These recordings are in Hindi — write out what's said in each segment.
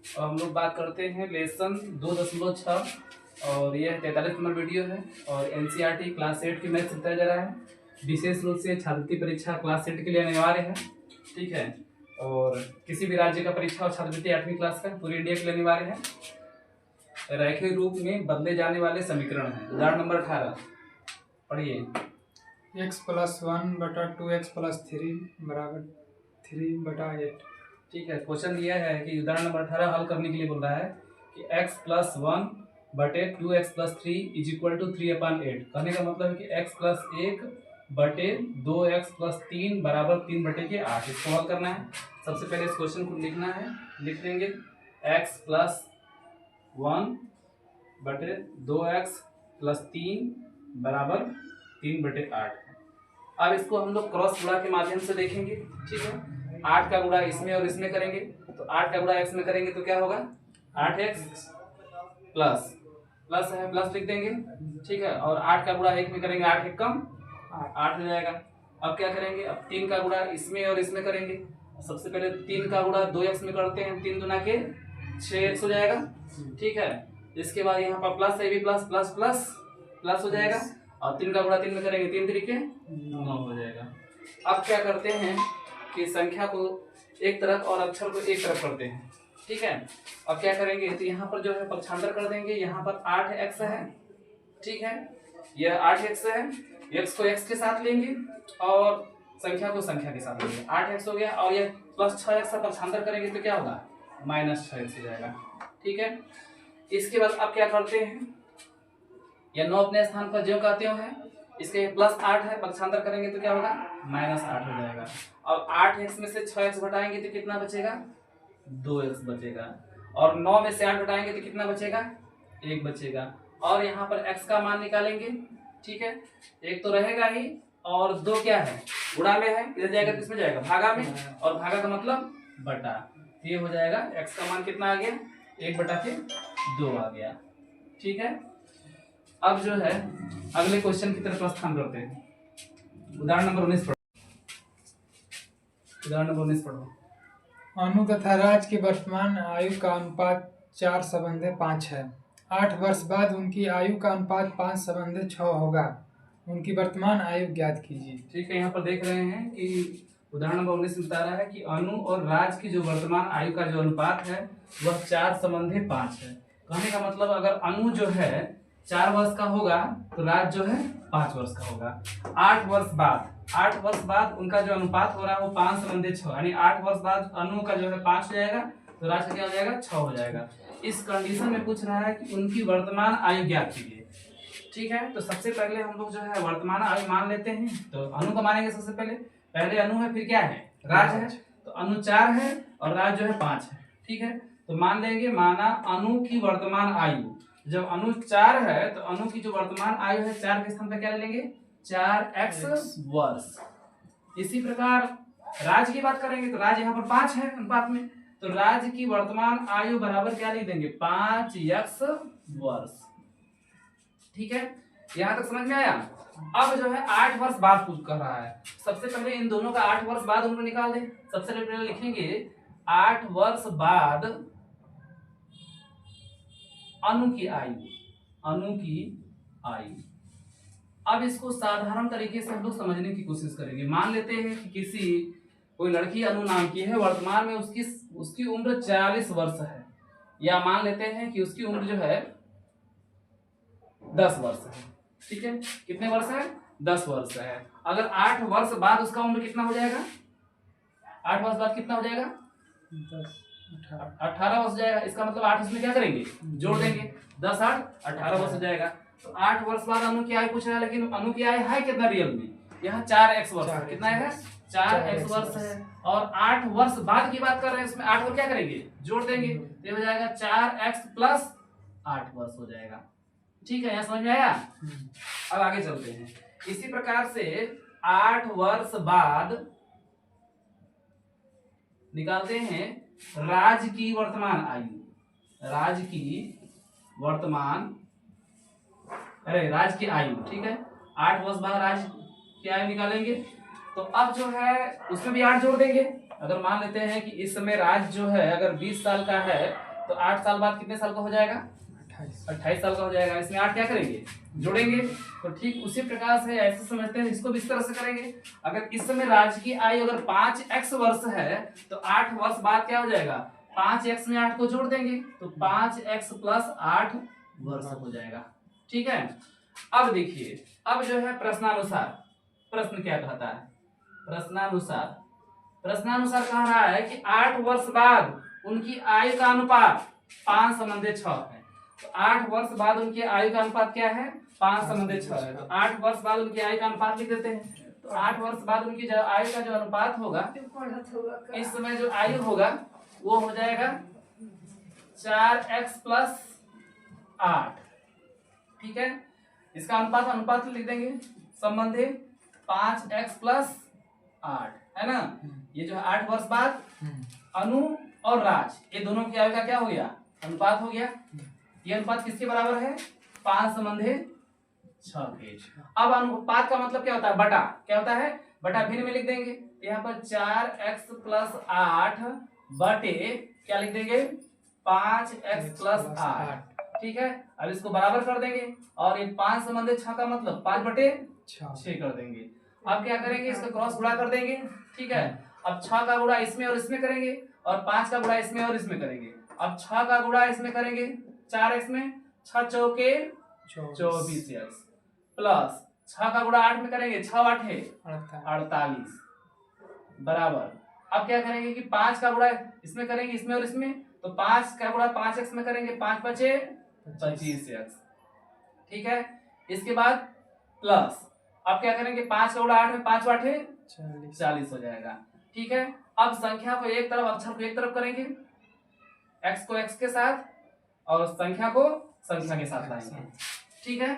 और हम लोग बात करते हैं लेसन 2.6 और यह 43 नंबर वीडियो है और एनसीईआरटी क्लास 8 की मैथ बताया जा रहा है। विशेष रूप से छात्रवृत्ति परीक्षा क्लास 8 के लिए अनिवार्य है, ठीक है। और किसी भी राज्य का परीक्षा और छात्रवृत्ति 8वीं क्लास का पूरे इंडिया के लिए अनिवार्य है। रैखिक रूप में बदले जाने वाले समीकरण है। उदाहरण नंबर 18 पढ़िए। x + 1 बटा 2x + 3 बराबर 3/8। ठीक है, क्वेश्चन दिया है कि उदाहरण नंबर 18 हल करने के लिए बोल रहा है कि x + 1 बटे 2x + 3 = 3/8। कहने का मतलब है कि x + 1 बटे 2x + 3 बराबर 3/8। इसको हल करना है। सबसे पहले इस क्वेश्चन को लिखना है, लिख देंगे x + 1 बटे 2x + 3 बराबर 3/8। अब इसको हम लोग क्रॉस गुणा के माध्यम से देखेंगे, ठीक है। 8 का गुणा इसमें और इसमें करेंगे तो 8 का गुणा x में करेंगे तो क्या होगा 8x प्लस प्लस है प्लस लिख देंगे, ठीक है। और 8 का गुणा 1 में करेंगे 8 1 कम 8 हो जाएगा। अब क्या करेंगे, अब 3 का गुणा इसमें और इसमें करेंगे। सबसे पहले 3 का गुणा 2x में करते हैं, 3 दूना के 6x हो जाएगा, ठीक है। इसके बाद यहाँ पर प्लस है भी प्लस प्लस प्लस प्लस हो जाएगा और 3 का गुणा 3 में करेंगे 3 तरीके 9 हो जाएगा। अब क्या करते हैं कि संख्या को एक तरफ और अक्षर को एक तरफ करते हैं, ठीक है। अब क्या करेंगे तो यहाँ पर जो है पक्षांतर कर देंगे। यहाँ पर 8x है, ठीक है, यह 8x है। x को x के साथ लेंगे और संख्या को संख्या के साथ लेंगे। 8x हो गया और यह प्लस 6x का पक्षांतर करेंगे तो क्या होगा -6x हो जाएगा, ठीक है। इसके बाद अब क्या करते हैं, यह 9 अपने स्थान पर ज्यों का त्यों है। इसके +8 है, पक्षांतर करेंगे तो क्या होगा -8 हो जाएगा। अब 8x में से 6x घटाएंगे तो कितना बचेगा 2x बचेगा। और 9 में से 8 घटाएंगे तो कितना बचेगा 1 बचेगा। और यहाँ पर x का मान निकालेंगे, ठीक है। एक तो रहेगा ही और 2 क्या है गुणा में है, इधर जाएगा तो इसमें जाएगा भागा में, और भागा का मतलब बटा। ये हो जाएगा x का मान कितना आ गया 1/2 आ गया, ठीक है। अब जो है अगले क्वेश्चन की तरफ प्रस्थान करते हैं। उदाहरण नंबर 19 पढ़ो। उदाहरण नंबर 19 पढ़ो। अनु तथा राज की वर्तमान आयु का अनुपात 4:5 है। 8 वर्ष बाद उनकी आयु का अनुपात 5:6 होगा। उनकी वर्तमान आयु ज्ञात कीजिए। ठीक है, यहाँ पर देख रहे हैं कि उदाहरण नंबर 19 में बता रहा है कि अनु और राज की जो वर्तमान आयु का जो अनुपात है वह 4:5 है। कहने का मतलब अगर अनु जो है 4 वर्ष का होगा तो राज जो है 5 वर्ष का होगा। 8 वर्ष बाद उनका जो अनुपात हो रहा है वो 5:6, यानी 8 वर्ष बाद अनु का जो है 5 हो जाएगा तो राज का क्या हो जाएगा 6 हो जाएगा। इस कंडीशन में पूछ रहा है कि उनकी वर्तमान आयु ज्ञात कीजिए, ठीक है। तो सबसे पहले हम लोग जो है वर्तमान आयु मान लेते हैं। तो अनु को मानेंगे सबसे पहले अनु है, फिर क्या है राज है। तो अनु 4 है और राज जो है 5 है, ठीक है। तो मान लेंगे, माना अनु की वर्तमान आयु, जब अनु 4 है तो अनु की जो वर्तमान आयु है 4 के स्थान पर क्या ले लेंगे 4x वर्ष। इसी प्रकार राज की बात करेंगे तो राज यहाँ पर 5 है अनुपात में, तो राज की वर्तमान आयु बराबर क्या लिख देंगे 5x वर्ष, ठीक है। यहाँ तक समझ में आया। अब जो है 8 वर्ष बाद पूछ कर रहा है। सबसे पहले इन दोनों का 8 वर्ष बाद उनको निकाल दें। सबसे पहले लिखेंगे 8 वर्ष बाद अनु की आयु। अब इसको साधारण तरीके से हम लोग समझने की कोशिश करेंगे। मान लेते हैं कि कोई लड़की अनु नाम की है, वर्तमान में उसकी उम्र 40 वर्ष है, या मान लेते हैं कि उसकी उम्र जो है 10 वर्ष है, ठीक है। कितने वर्ष है 10 वर्ष है। अगर 8 वर्ष बाद उसका उम्र कितना हो जाएगा 8 वर्ष बाद कितना हो जाएगा 18 वर्ष हो जाएगा। इसका मतलब 8 इसमें क्या करेंगे जोड़ देंगे, 10 8 18 वर्ष हो जाएगा। तो 8 वर्ष बाद अनु की आयु पूछ रहा है, लेकिन अनु की आयु है कितना रियल में, यहाँ 4x वर्ष है। कितना है 4x वर्ष है। और 8 वर्ष बाद की बात कर रहे हैं, इसमें 8 को क्या करेंगे जोड़ देंगे, तो हो जाएगा 4x + 8 वर्ष हो जाएगा, ठीक है। यहाँ समझ में आया। अब आगे चलते हैं। इसी प्रकार से 8 वर्ष बाद निकालते हैं राज की वर्तमान आयु। राज की आयु, ठीक है। 8 वर्ष बाद राज की आयु निकालेंगे तो अब जो है उसमें भी 8 जोड़ देंगे। अगर मान लेते हैं कि इस समय राज जो है अगर 20 साल का है तो 8 साल बाद कितने साल का हो जाएगा? 28 साल का हो जाएगा। इसमें 8 क्या करेंगे? जोड़ेंगे। तो ठीक उसी प्रकार से ऐसे समझते हैं, इसको भी इस तरह से करेंगे। अगर इस समय राज की आयु अगर 5x वर्ष है तो 8 वर्ष बाद क्या हो जाएगा? 5x में 8 को जोड़ देंगे तो 5x प्लस 8 वर्ष हो जाएगा। ठीक है। अब देखिए, अब जो है प्रश्नानुसार, प्रश्न क्या कहता है? प्रश्नानुसार कह रहा है कि 8 वर्ष बाद उनकी आयु का अनुपात 5:6 है। तो 8 वर्ष बाद उनकी आयु का अनुपात क्या है? 5:6 है। तो 8 वर्ष बाद उनकी आयु का अनुपात लिख देते हैं। तो 8 वर्ष बाद उनकी जो आयु का जो अनुपात होगा, इस समय जो आयु होगा वो हो जाएगा 4x प्लस 8। ठीक है। इसका अनुपात लिख देंगे संबंधी 5x प्लस 8 है ना। ये जो है 8 वर्ष बाद अनु और राज, ये दोनों की आयु का क्या हो गया? अनुपात हो गया। ये अनुपात किसके बराबर है? 5:6 के। अब अनुपात का मतलब क्या होता है? बटा। क्या होता है? बटा भिन्न में लिख देंगे। तो यहाँ पर 4x प्लस 8 बटे क्या लिख देंगे? 5x plus 8। ठीक है। अब इसको बराबर कर देंगे और ये 5:6 का मतलब 5/6 कर देंगे। अब क्या करेंगे? इसका क्रॉस गुणा कर देंगे। ठीक है। अब 6 का गुणा इसमें और इसमें करेंगे और 5 का गुणा इसमें और इसमें करेंगे। अब 6 का गुणा इसमें करेंगे 4x में, 6 चौके 24x प्लस 6 का गुणा 8 में करेंगे, 6 8 48 बराबर। अब क्या करेंगे कि 5 का गुणा इसमें करेंगे, इसमें और इसमें, तो 5 का गुणा 5x में करेंगे, 5 5 25x। ठीक है। इसके बाद प्लस अब क्या करेंगे? 5 का गुणा 8 में, 5 8 40 हो जाएगा। ठीक है। अब संख्या को एक तरफ, अक्षर को एक तरफ करेंगे, x को x के साथ और संख्या को संख्या के साथ लाएंगे। ठीक है।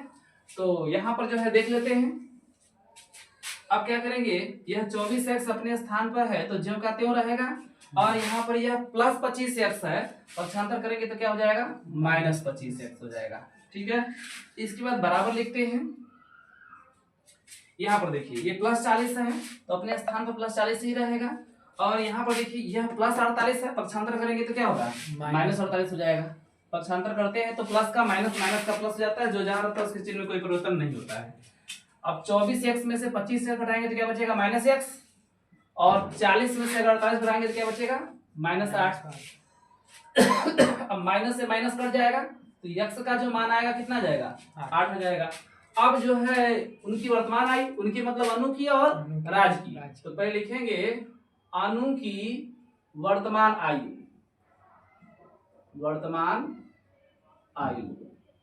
तो यहाँ पर जो है देख लेते हैं। अब क्या करेंगे? यह 24x अपने स्थान पर है तो ज्यों का त्यों रहेगा और यहाँ पर यह प्लस 25x है, पक्षांतर करेंगे तो क्या हो जाएगा? माइनस 25x हो जाएगा। ठीक है। इसके बाद बराबर लिखते हैं। यहाँ पर देखिए ये प्लस 40 है तो अपने स्थान पर प्लस 40 ही रहेगा और यहाँ पर देखिए यह प्लस 48 है, पक्षांतर करेंगे तो क्या होगा? माइनस 48 हो जाएगा। पक्षांतर करते हैं तो प्लस का माइनस, माइनस का प्लस हो जाता है, जो जहां रहता है उसके चिन्ह में कोई परिवर्तन नहीं होता है। अब 24x में से 25 से घटाएंगे तो क्या बचेगा? माइनस x और 40 में से अगर 48 घटाएंगे तो क्या बचेगा? माइनस 8। अब माइनस से माइनस कट जाएगा तो x का जो मान आएगा कितना जाएगा? 8 हो जाएगा। अब जो है उनकी वर्तमान आयु, उनकी मतलब अनु की और राज की, तो पहले लिखेंगे अनु की वर्तमान आयु।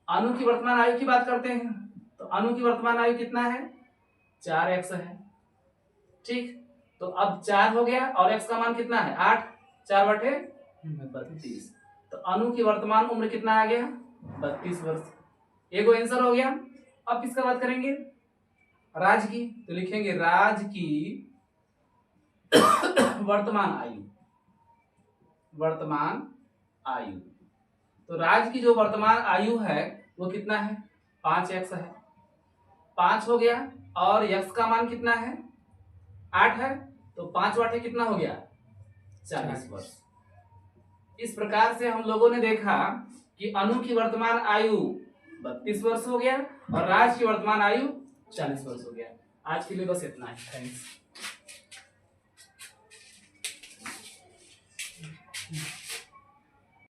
अनु की वर्तमान आयु की बात करते हैं तो अनु की वर्तमान आयु कितना है? 4x है। ठीक। तो अब 4 हो गया और x का मान कितना है? 8, 4/32। तो अनु की वर्तमान उम्र कितना आ गया? 32 वर्ष। एगो आंसर हो गया। अब किसका बात करेंगे? राज की। तो लिखेंगे राज की वर्तमान आयु। तो राज की जो वर्तमान आयु है वो कितना है? 5x है। 5 हो गया और x का मान कितना है? 8 है। तो 5 8 कितना हो गया? 40 वर्ष। इस प्रकार से हम लोगों ने देखा कि अनु की वर्तमान आयु 32 वर्ष हो गया और राज की वर्तमान आयु 40 वर्ष हो गया। आज के लिए बस इतना ही। थैंक्स।